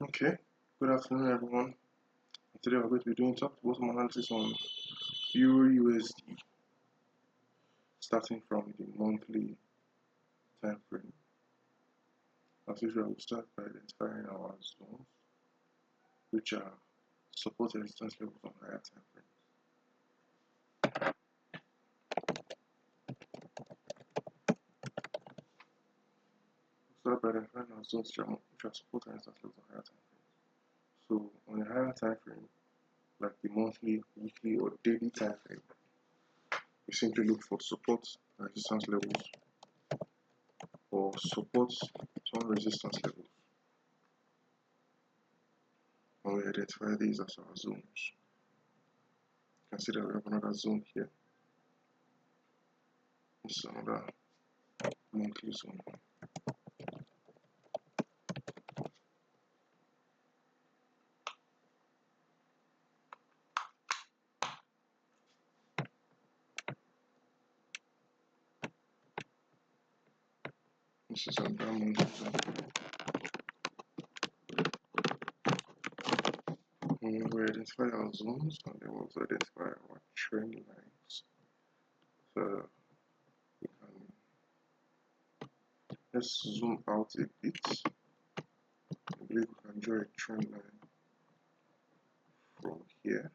Okay, good afternoon everyone. Today we're going to be doing top to bottom analysis on Euro USD, starting from the monthly time frame. As usual, we'll start by identifying our zones, which are support and resistance levels on higher time frames. We'll start by identifying our zones, which are support and resistance levels on higher time frames. So on a higher time frame, like the monthly, weekly, or daily time frame, we simply look for support and resistance levels, or support and resistance levels, and we identify these as our zones. You can see that we have another zone here. This is another monthly zone. This is another monthly zone. And we identify our zones, and then we also identify our trend lines. So we can let's zoom out a bit. I believe we can draw a trend line from here.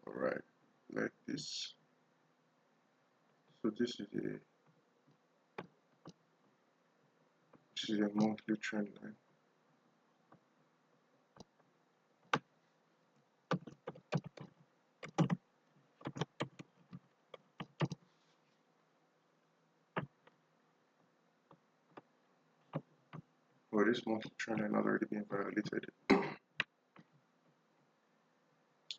Alright, like this. So this is a monthly trend line. Well, this monthly trend line has already been violated.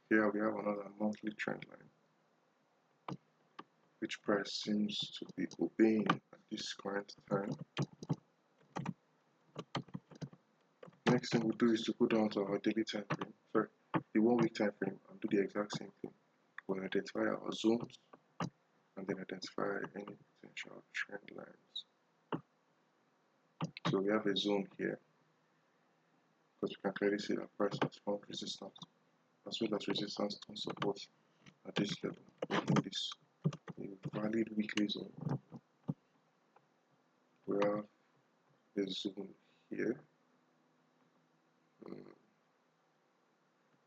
Here we have another monthly trend line, which price seems to be obeying at this current time. Next thing we do is to go down to our daily time frame, sorry, the 1 week time frame, and do the exact same thing. We'll identify our zones and then identify any potential trend lines. So we have a zone here because we can clearly see that price has found resistance as well as resistance and support at this level. This is a valid weekly zone. We have a zone here.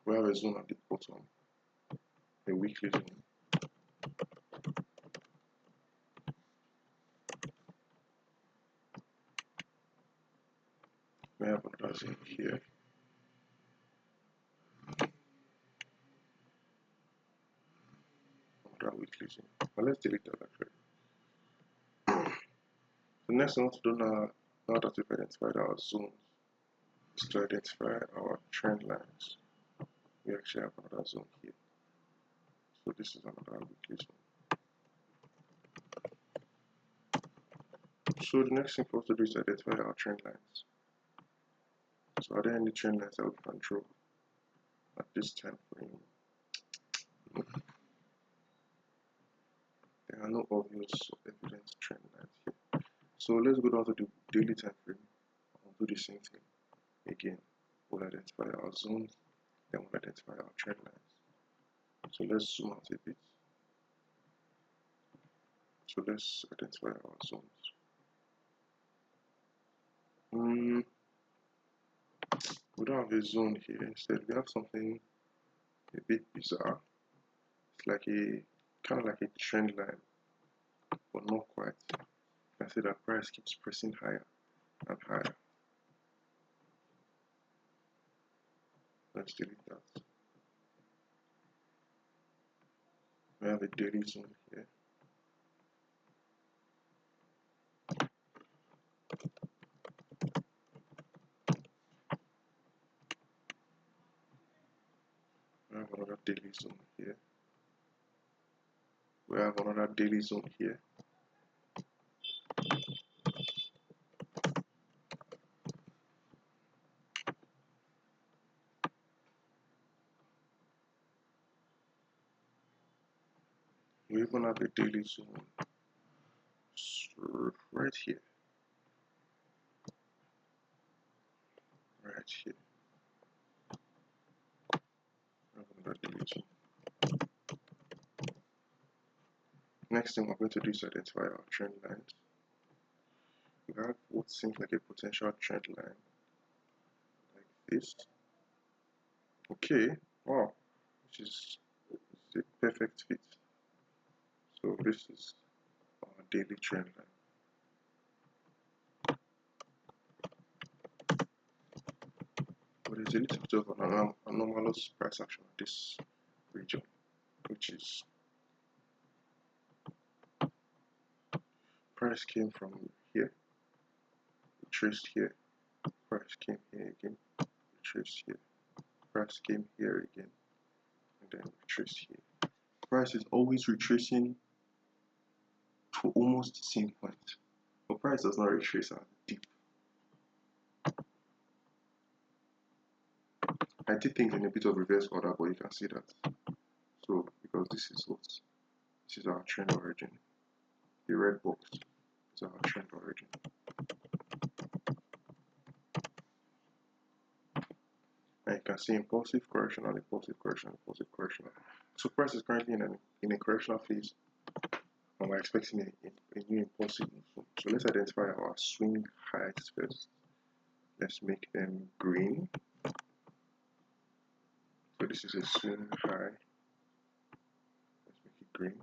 We have a zone at the bottom, a weekly zone. We have another zone here. Another weekly zone. But let's delete that actually. The next thing we want to do now that we've identified our zones, is to identify our trend lines. We actually have another zone here. So this is another weekly zone. So the next thing for us to do is identify our trend lines. So are there any trend lines that we can draw at this time frame? There are no obvious or evident trend lines here. So let's go down to the daily time frame and do the same thing again. We'll identify our zones, then we'll identify our trend lines. So let's zoom out a bit. So let's identify our zones. We don't have a zone here. Instead, we have something a bit bizarre. It's like kind of like a trend line, but not quite. You can see that price keeps pressing higher and higher. Let's delete that. We have a daily zone here. We have another daily zone here. We have another daily zone here. We even have a daily zone right here. Right here. Another daily zone. Next thing we're going to do is identify our trend lines. We have what seems like a potential trend line, like this. Okay, wow, which is a perfect fit. So this is our daily trend line. But there's a little bit of an anomalous price action in this region, which is price came from here, retraced here, price came here again, retraced here, price came here again, and then retraced here. Price is always retracing to almost the same point, but price does not retrace at deep. I did things in a bit of reverse order, but you can see that. So because this is our trend origin. The red box is our trend origin. And you can see impulsive correction and impulsive correction, impulsive correction. So price is currently in a correctional phase, and we're expecting a new impulsive move. So let's identify our swing highs first. Let's make them green. So this is a swing high. Let's make it green.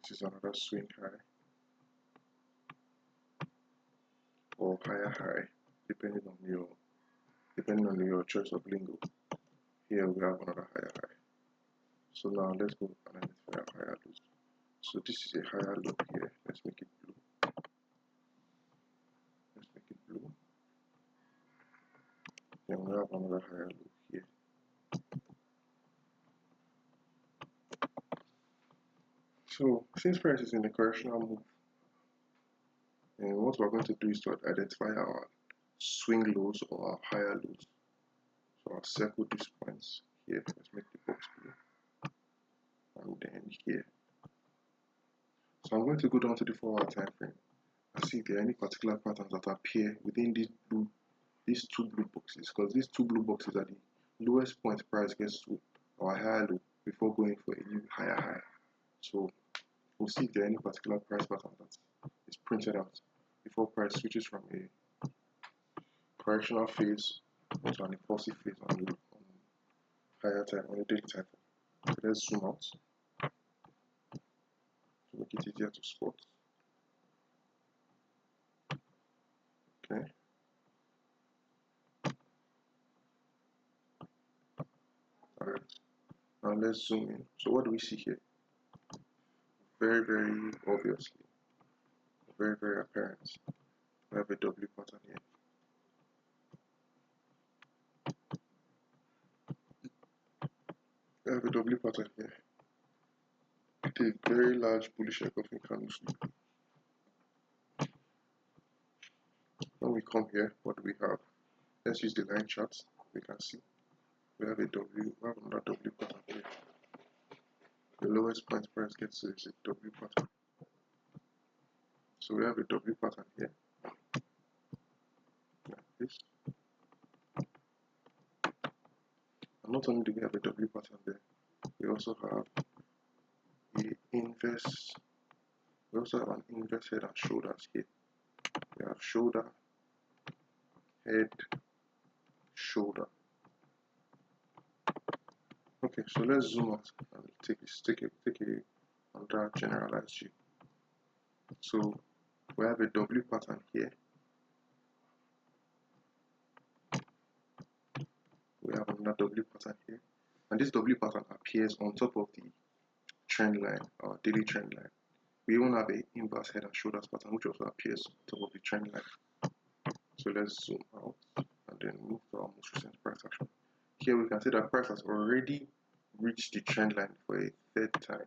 This is another swing high or higher high, depending on your choice of lingo. Here we have another higher high. So now let's go and identify our higher lows. So this is a higher low here. Let's make it blue. Let's make it blue. Then we have another higher low here. So since price is in a correctional move, and what we're going to do is to identify our swing lows or our higher lows. So I'll circle these points here. Let's make the box blue. And then here. So I'm going to go down to the 4-hour time frame and see if there are any particular patterns that appear within these two blue boxes, because these two blue boxes are the lowest point price gets to our higher low before going for a new higher high. So we'll see if there are any particular price pattern that is printed out before price switches from a correctional phase to an impulsive phase on higher time, on a daily time frame. So let's zoom out to make it easier to spot. Okay. Alright. Now let's zoom in. So what do we see here? Very, very obviously, very, very apparent. We have a W pattern here. We have a W pattern here. With a very large bullish engulfing candle sweep. When we come here, what do we have? Let's use the line charts. We can see we have a W, we have another W pattern here. The lowest point price gets to is a W pattern. So we have a W pattern here, like this. And not only do we have a W pattern there, we also have the inverse. We also have an inverse head and shoulders here. We have shoulder, head, shoulder. Okay, so let's zoom out and take a another generalized view. So we have a W pattern here. We have another W pattern here, and this W pattern appears on top of the trend line, our daily trend line. We even have a inverse head and shoulders pattern which also appears on top of the trend line. So let's zoom out and then move to our most recent price action. Here we can see that price has already reached the trend line for a third time,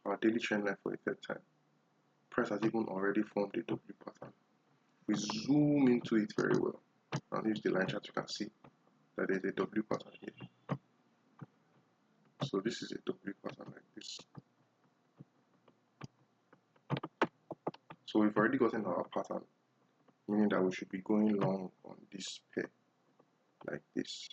our daily trend line for a third time. Price has even already formed a W pattern. We zoom into it very well and use the line chart, you can see that there is a W pattern here. So this is a W pattern like this. So we've already gotten our pattern, meaning that we should be going long on this pair like this.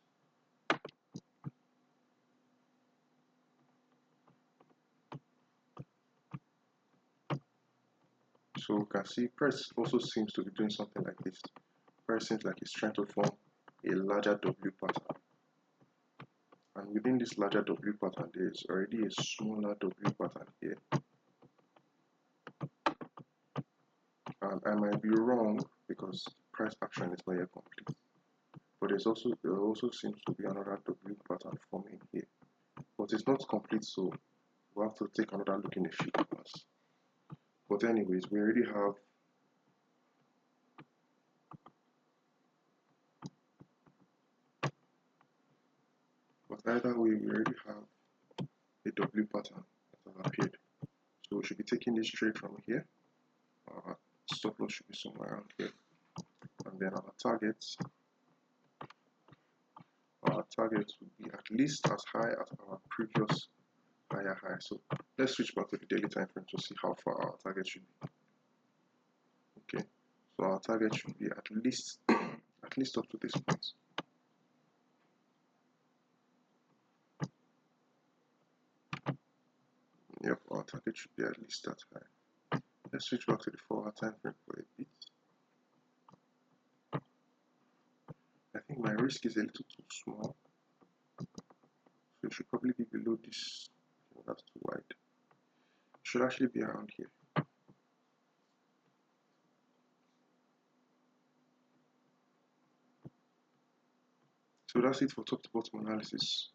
So we can see price also seems to be doing something like this. Price seems like it's trying to form a larger W pattern. And within this larger W pattern, there is already a smaller W pattern here. And I might be wrong because price action is not yet complete. But there also seems to be another W pattern forming here. But it's not complete, so we'll have to take another look in a few hours. But anyways, we already have either way, we already have a W pattern that has appeared. So we should be taking this trade from here. Our stop loss should be somewhere around here. And then our targets would be at least as high as our previous higher high. So let's switch back to the daily time frame to see how far our target should be. Okay, so our target should be at least up to this point. Yep, our target should be at least that high. Let's switch back to the 4-hour time frame for a bit. I think my risk is a little too small, so it should probably be below this. Oh, that's too wide. It should actually be around here. So that's it for top to bottom analysis.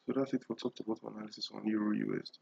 So that's it for top to bottom analysis on Euro USD.